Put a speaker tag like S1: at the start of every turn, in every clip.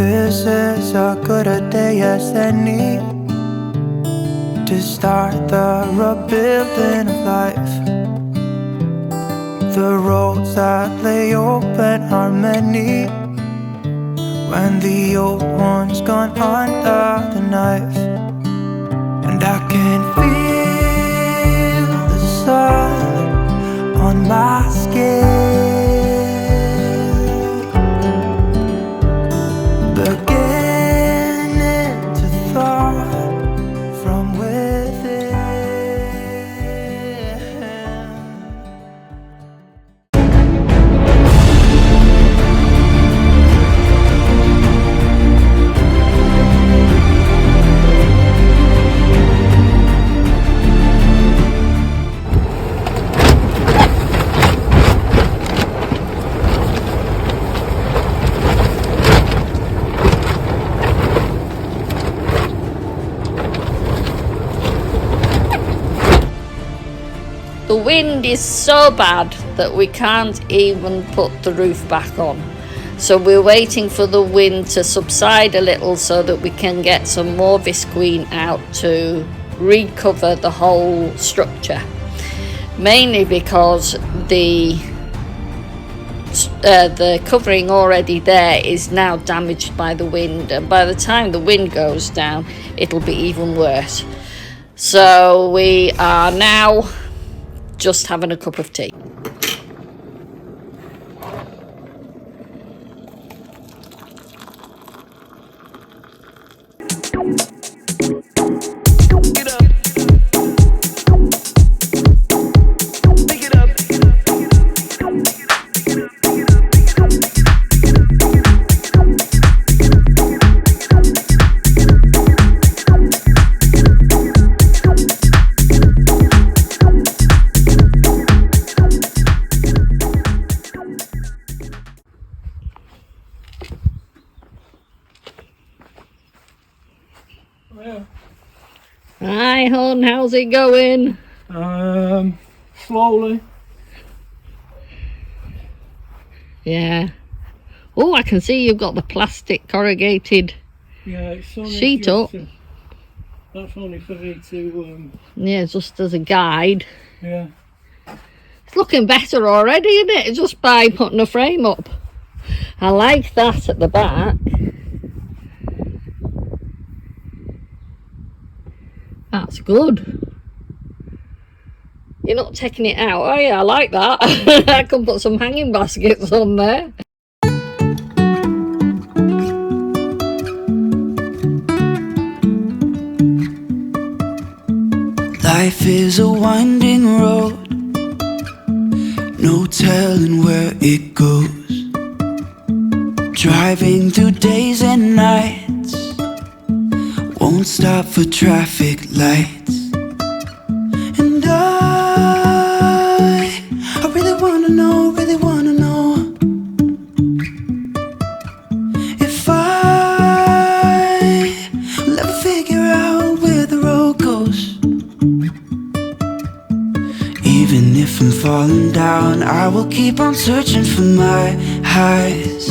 S1: This is a good a day as any to start the rebuilding of life. The roads that lay open are many when the old one's gone under the knife. And I can feel the sun on my skin, beginning to thaw from within.
S2: The wind is so bad that we can't even put the roof back on. So we're waiting for the wind to subside a little so that we can get some more visqueen out to recover the whole structure. Mainly because the covering already there is now damaged by the wind, and by the time the wind goes down it'll be even worse. So we are now just having a cup of tea. Hi hon, how's it going?
S3: Slowly.
S2: Yeah. Oh, I can see you've got the plastic corrugated sheet up.
S3: That's only for me to
S2: yeah, just as a guide.
S3: yeah.
S2: It's looking better already, isn't it? Just by putting a frame up. I like that at the back. That's good. You're not taking it out, are you? I like that. I can put some hanging baskets on there.
S1: Life is a winding road, no telling where it goes. Driving through days and nights, won't stop for traffic lights. And I really wanna know if I will ever figure out where the road goes. Even if I'm falling down, I will keep on searching for my highs.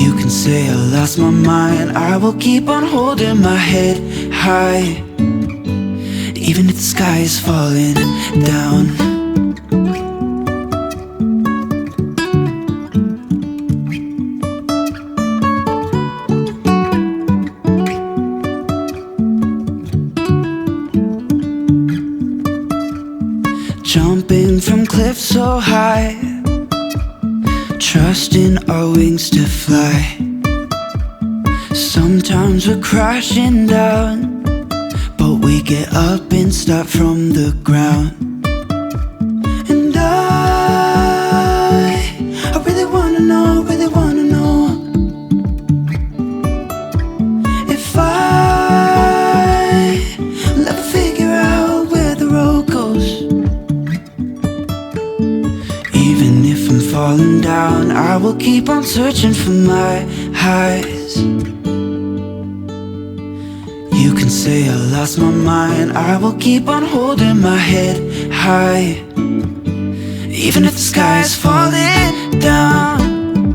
S1: You can say I lost my mind, I will keep on holding my head high, even if the sky is falling down. Jumping from cliffs so high, trusting our wings to fly. Sometimes we're crashing down, but we get up and start from the ground. And I really wanna know if I will ever figure out where the road goes. Even if I'm falling down, I will keep on searching for my highs. You can say I lost my mind, I will keep on holding my head high, even if the sky is falling down.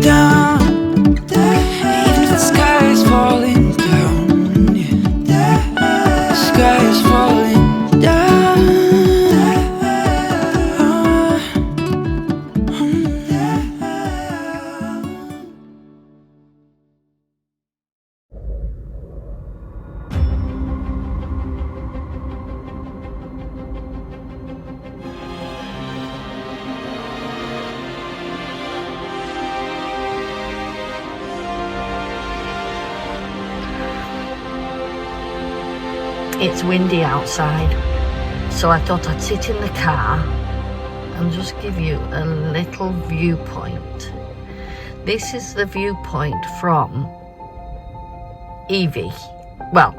S1: down. Even if the sky is falling down, yeah. The sky is falling down.
S2: It's windy outside, so I thought I'd sit in the car and just give you a little viewpoint. This is the viewpoint from Evie. Well,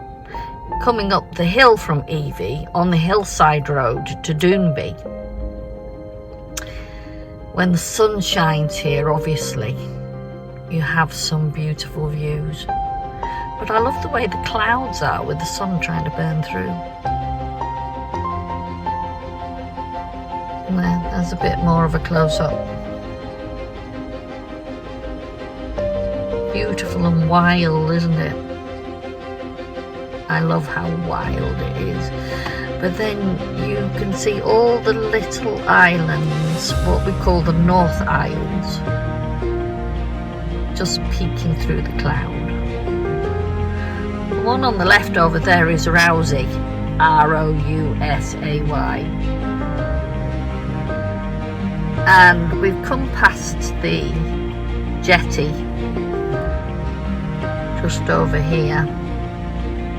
S2: coming up the hill from Evie on the hillside road to Doonby. When the sun shines here, obviously, you have some beautiful views. But I love the way the clouds are with the sun trying to burn through. And there's a bit more of a close-up. Beautiful and wild, isn't it? I love how wild it is. But then you can see all the little islands, what we call the North Isles, just peeking through the cloud. The one on the left over there is Rousay, R-O-U-S-A-Y. And we've come past the jetty just over here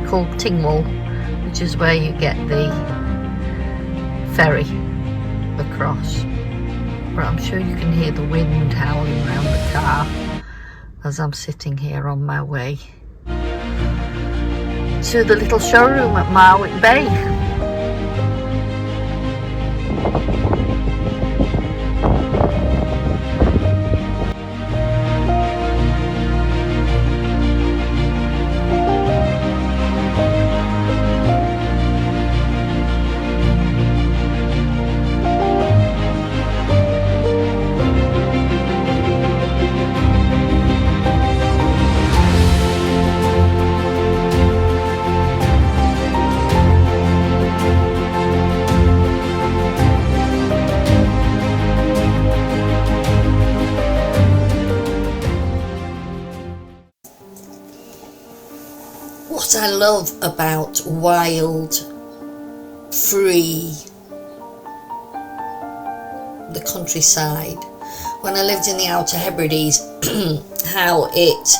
S2: called Tingwall, which is where you get the ferry across. But I'm sure you can hear the wind howling around the car as I'm sitting here on my way to the little showroom at Marwick Bay. What I love about wild, free, the countryside, when I lived in the Outer Hebrides, how it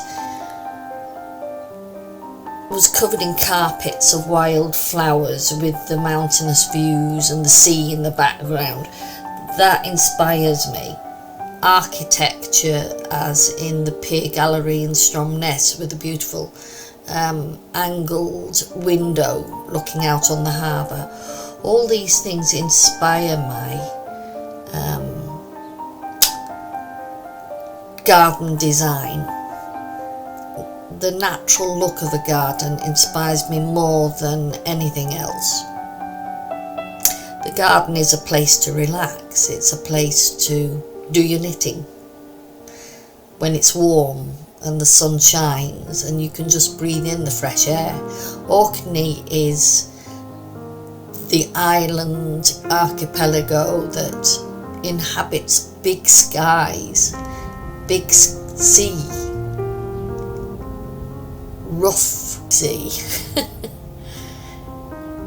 S2: was covered in carpets of wild flowers with the mountainous views and the sea in the background. That inspires me. Architecture, as in the Pier Gallery in Stromness with a beautiful angled window looking out on the harbour. All these things inspire my garden design. The natural look of a garden inspires me more than anything else. The garden is a place to relax. It's a place to do your knitting when it's warm and the sun shines and you can just breathe in the fresh air. Orkney is the island archipelago that inhabits big skies, big sea, rough sea.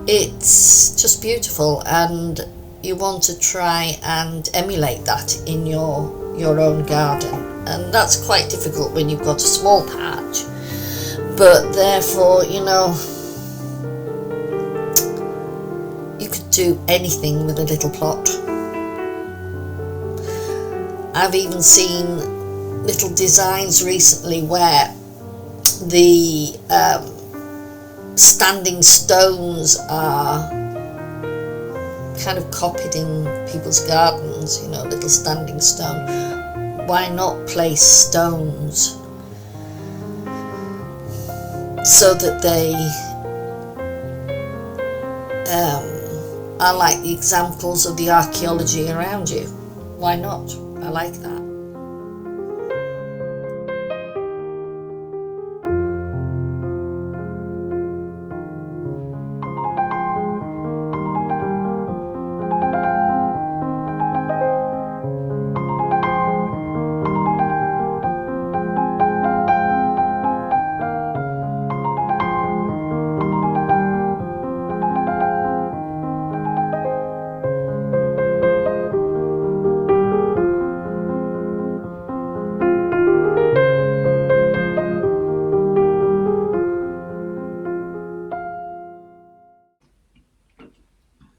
S2: It's just beautiful, and you want to try and emulate that in your own garden, and that's quite difficult when you've got a small patch, but therefore, you know, you could do anything with a little plot. I've even seen little designs recently where the standing stones are kind of copied in people's gardens, you know, little standing stone. Why not place stones so that they are like the examples of the archaeology around you? Why not? I like that.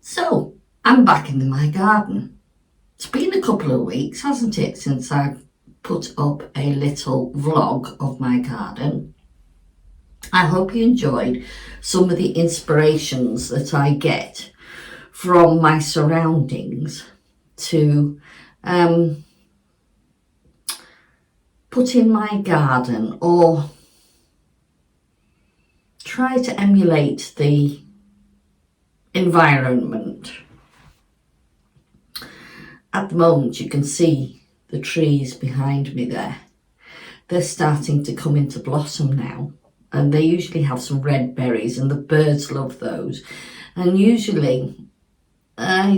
S2: So, I'm back in my garden. It's been a couple of weeks, hasn't it, since I've put up a little vlog of my garden. I hope you enjoyed some of the inspirations that I get from my surroundings to put in my garden, or try to emulate the environment. At the moment you can see the trees behind me there. They're starting to come into blossom now, and they usually have some red berries, and the birds love those. And usually a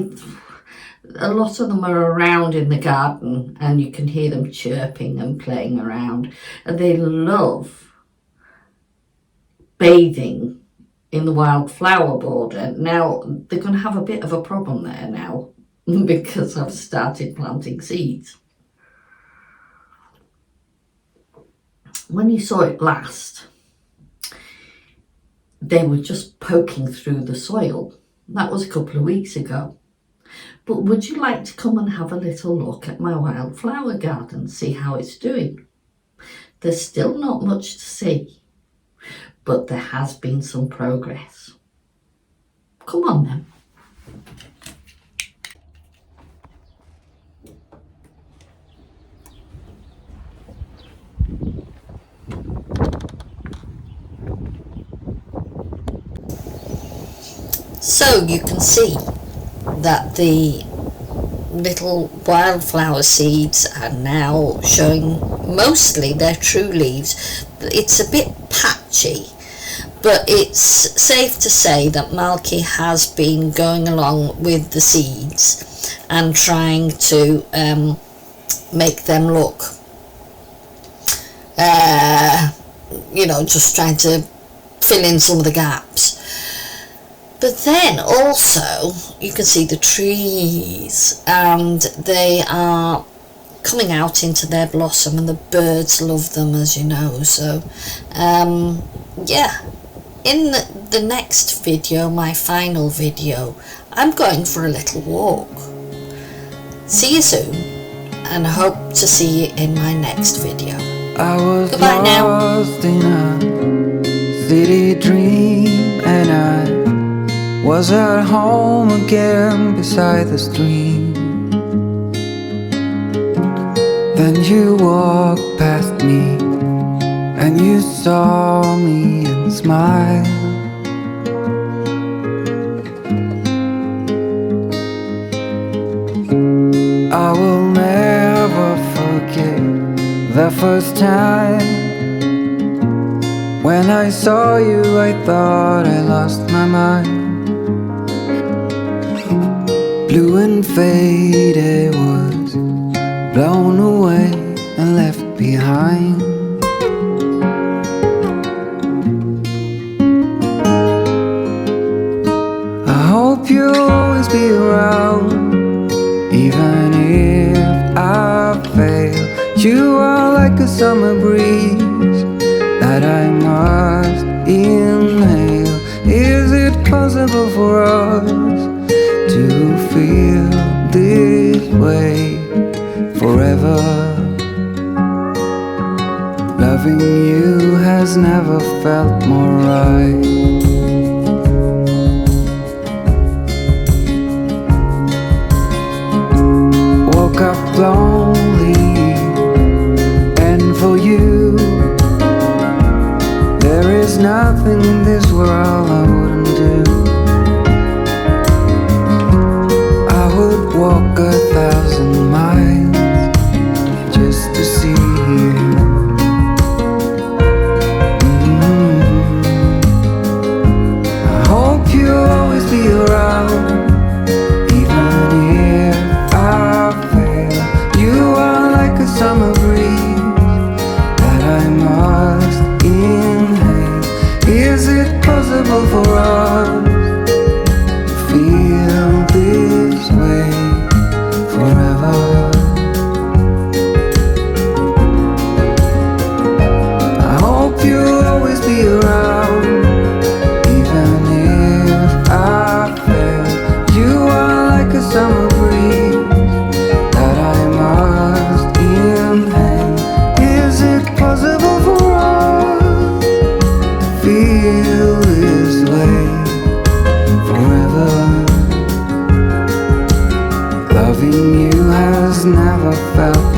S2: lot of them are around in the garden, and you can hear them chirping and playing around, and they love bathing in the wildflower border. Now they're going to have a bit of a problem there now because I've started planting seeds. When you saw it last, they were just poking through the soil. That was a couple of weeks ago. But would you like to come and have a little look at my wildflower garden, see how it's doing? There's still not much to see, but there has been some progress. Come on then. So you can see that the little wildflower seeds are now showing mostly their true leaves. It's a bit patchy, but it's safe to say that Malky has been going along with the seeds and trying to make them look, just trying to fill in some of the gaps. But then also you can see the trees, and they are coming out into their blossom, and the birds love them, as you know. So yeah, in the next video, my final video, I'm going for a little walk. See you soon, and I hope to see you in my next video.
S1: I was
S2: Goodbye
S1: lost in a city dream, and I was at home again beside the stream. Then you walked past me, and you saw me and smiled. I will never forget the first time when I saw you. I thought I lost my mind. Blue and faded, was blown away and left behind. I hope you'll always be around, even if I fail. You are like a summer breeze that I must inhale. Is it possible for us to feel this way forever? Loving you has never felt more right. Woke up lonely, and for you there is nothing in this world I wouldn't do. Walk 1,000 miles just to see you. I hope you'll always be around, even if I fail. You are like a summer breeze that I must inhale. Is it possible for us to feel this way forever? I hope you'll always be around, even if I fail. You never felt